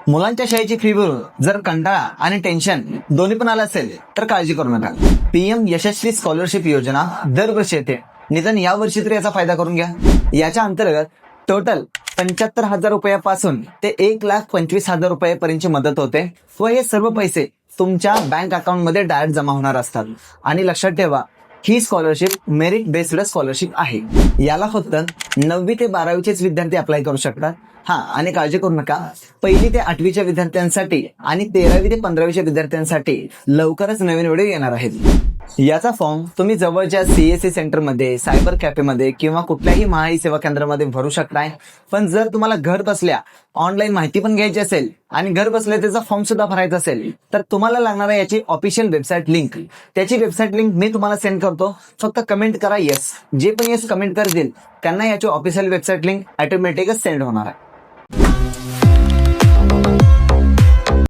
मुलांच्या शाळेची फी भरून जर कंटाळा आणि टेन्शन दोन्ही पण आलं असेल तर काळजी करू नका. पीएम यशस्वी स्कॉलरशिप योजना दरवर्षी येते. निदान या वर्षी तरी याचा फायदा करून घ्या. याच्या अंतर्गत टोटल 75,000 रुपयापासून ते 1,25,000 रुपयापर्यंतची मदत होते व हे सर्व पैसे तुमच्या बँक अकाउंटमध्ये डायरेक्ट जमा होणार असतात. आणि लक्षात ठेवा, ही स्कॉलरशिप मेरिट बेस्ड स्कॉलरशिप आहे. याला फक्त 9वी ते 12वीचेच विद्यार्थी अप्लाय करू शकतात. आणि काळजी करू नका, 1ली ते 8वीच्या विद्यार्थ्यांसाठी आणि 13वी ते 15वीच्या विद्यार्थ्यांसाठी लवकरच नवीन व्हिडिओ येणार आहेत. याचा फॉर्म तुम्ही जवळच्या सीएससी सेंटरमध्ये, सायबर कॅफेमध्ये किंवा कुठल्याही महाई सेवा केंद्रामध्ये भरू शकताय. पण जर तुम्हाला घर बसल्या ऑनलाईन माहिती पण घ्यायची असेल आणि घर बसल्या त्याचा फॉर्म सुद्धा भरायचा असेल तर तुम्हाला लागणार आहे याची ऑफिशियल वेबसाईट लिंक. त्याची वेबसाईट लिंक मी तुम्हाला सेंड करतो. फक्त कमेंट करा येस. जे पण येस कमेंट करतील त्यांना याची ऑफिशियल वेबसाईट लिंक ऑटोमॅटिकच सेंड होणार आहे.